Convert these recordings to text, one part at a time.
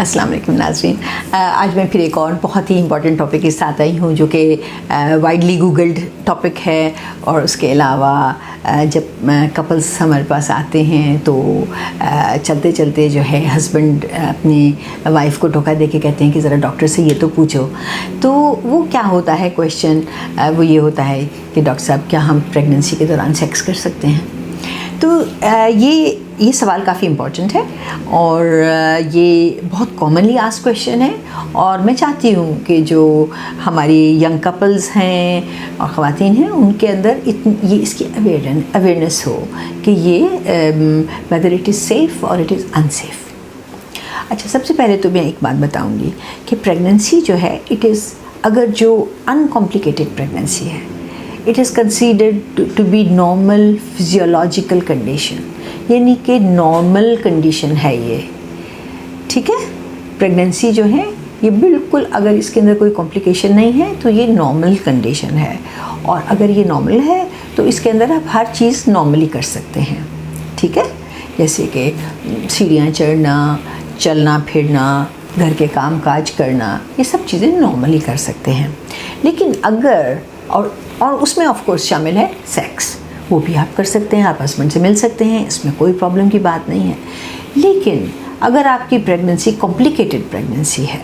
अस्सलाम वालेकुम नाज़रीन। आज मैं फिर एक और बहुत ही इम्पॉर्टेंट टॉपिक के साथ आई हूँ जो कि वाइडली गूगल्ड टॉपिक है। और उसके अलावा जब कपल्स हमारे पास आते हैं तो चलते चलते जो है हस्बैंड अपनी वाइफ को धोखा दे के कहते हैं कि ज़रा डॉक्टर से ये तो पूछो। तो वो क्या होता है क्वेश्चन, वो ये होता है कि डॉक्टर साहब क्या हम प्रेगनेंसी के दौरान सेक्स कर सकते हैं। तो ये सवाल काफ़ी इम्पॉर्टेंट है और ये बहुत कॉमनली आस्क्ड क्वेश्चन है। और मैं चाहती हूँ कि जो हमारी यंग कपल्स हैं और ख़वातीन हैं उनके अंदर ये इसकी अवेयरनेस हो कि ये वेदर इट इज़ सेफ़ और इट इज़ अनसेफ़। अच्छा, सबसे पहले तो मैं एक बात बताऊँगी कि प्रेगनेंसी जो है इट इज़, अगर जो अनकॉम्प्लिकेटेड प्रेगनेंसी है, it is considered to be normal physiological condition, यानी कि नॉर्मल कंडीशन है ये, ठीक है। प्रेगनेंसी जो है ये बिल्कुल, अगर इसके अंदर कोई कॉम्प्लिकेशन नहीं है तो ये नॉर्मल कंडीशन है। और अगर ये नॉर्मल है तो इसके अंदर आप हर चीज़ नॉर्मली कर सकते हैं, ठीक है। जैसे कि सीढ़ियाँ चढ़ना, चलना फिरना, घर के काम काज करना, ये सब चीज़ें नॉर्मली कर सकते हैं। लेकिन अगर और उसमें ऑफ कोर्स शामिल है सेक्स, वो भी आप कर सकते हैं, आप हस्बैंड से मिल सकते हैं, इसमें कोई प्रॉब्लम की बात नहीं है। लेकिन अगर आपकी प्रेगनेंसी कॉम्प्लिकेटेड प्रेगनेंसी है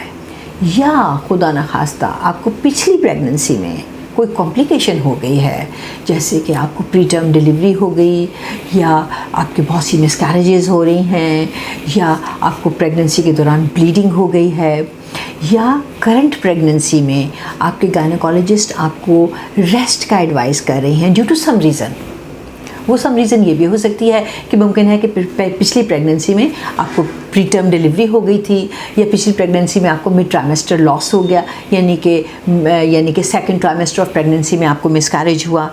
या खुदा न खास्ता आपको पिछली प्रेगनेंसी में कोई कॉम्प्लिकेशन हो गई है, जैसे कि आपको प्री टर्म डिलीवरी हो गई या आपके बहुत सी मिसकैरेजेस हो रही हैं या आपको प्रेगनेंसी के दौरान ब्लीडिंग हो गई है या करंट प्रेगनेंसी में आपके गायनेकोलॉजिस्ट आपको रेस्ट का एडवाइस कर रही हैं ड्यू टू सम रीज़न। वो सम रीज़न ये भी हो सकती है कि मुमकिन है कि पिछली प्रेगनेंसी में आपको प्री टर्म डिलीवरी हो गई थी या पिछली प्रेगनेंसी में आपको मिड ट्राइमेस्टर लॉस हो गया, यानी कि सेकंड ट्राइमेस्टर ऑफ प्रेगनेंसी में आपको मिसकैरेज हुआ।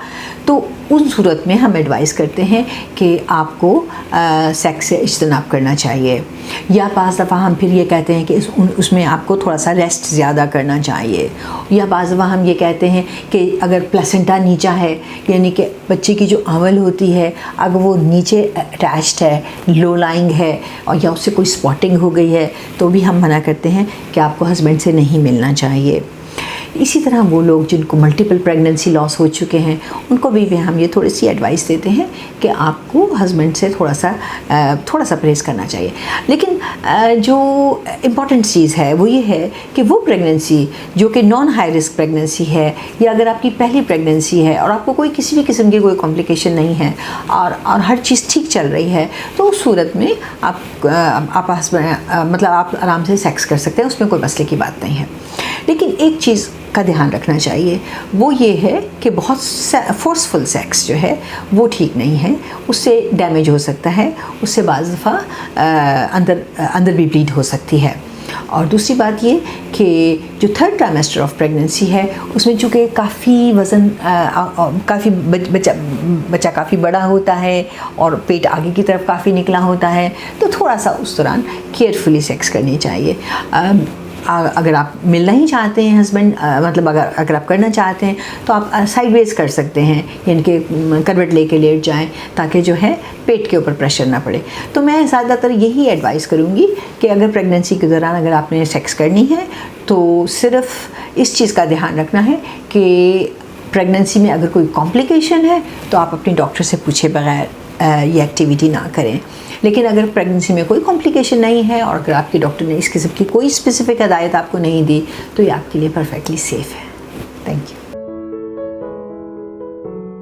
तो उस सूरत में हम एडवाइस करते हैं कि आपको सेक्स से इज्तनाब करना चाहिए। या बाज़ दफ़ा हम फिर ये कहते हैं कि उसमें आपको थोड़ा सा रेस्ट ज़्यादा करना चाहिए। या बाज़ दफ़ा हम ये कहते हैं कि अगर प्लेसेंटा नीचा है, यानी कि बच्चे की जो आंवल होती है अगर वो नीचे अटैच्ड है, लो लाइंग है और या उससे कोई स्पॉटिंग हो गई है, तो भी हम मना करते हैं कि आपको हस्बैंड से नहीं मिलना चाहिए। इसी तरह वो लोग जिनको मल्टीपल प्रेगनेंसी लॉस हो चुके हैं उनको भी हम ये थोड़ी सी एडवाइस देते हैं कि आपको हस्बैंड से थोड़ा सा परहेज़ करना चाहिए। लेकिन जो इम्पॉर्टेंट चीज़ है वो ये है कि वो प्रेगनेंसी जो कि नॉन हाई रिस्क प्रेगनेंसी है या अगर आपकी पहली प्रेगनेंसी है और आपको कोई किसी भी किस्म की कोई कॉम्प्लिकेशन नहीं है और हर चीज़ ठीक चल रही है, तो उस सूरत में आप मतलब आप आराम से सेक्स कर सकते हैं, उसमें कोई मसले की बात नहीं है। लेकिन एक चीज़ का ध्यान रखना चाहिए, वो ये है कि बहुत फोर्सफुल सेक्स जो है वो ठीक नहीं है, उससे डैमेज हो सकता है, उससे बाज़ दफ़ा अंदर भी ब्लीड हो सकती है। और दूसरी बात ये कि जो थर्ड ट्राइमेस्टर ऑफ प्रेगनेंसी है उसमें चूँकि काफ़ी वज़न काफ़ी बच्चा काफ़ी बड़ा होता है और पेट आगे की तरफ काफ़ी निकला होता है, तो थोड़ा सा उस दौरान केयरफुली सेक्स करनी चाहिए। अगर आप मिलना ही चाहते हैं हस्बैंड, मतलब अगर आप करना चाहते हैं तो आप साइडवेज कर सकते हैं, यानी कि करवट लेके लेट जाएं ताकि जो है पेट के ऊपर प्रेशर ना पड़े। तो मैं ज़्यादातर यही एडवाइस करूँगी कि अगर प्रेगनेंसी के दौरान अगर आपने सेक्स करनी है तो सिर्फ इस चीज़ का ध्यान रखना है कि प्रेगनेंसी में अगर कोई कॉम्प्लिकेशन है तो आप अपने डॉक्टर से पूछे बगैर ये एक्टिविटी ना करें। लेकिन अगर प्रेगनेंसी में कोई कॉम्प्लिकेशन नहीं है और अगर आपके डॉक्टर ने इस किस्म की कोई स्पेसिफिक हिदायत आपको नहीं दी तो ये आपके लिए परफेक्टली सेफ़ है।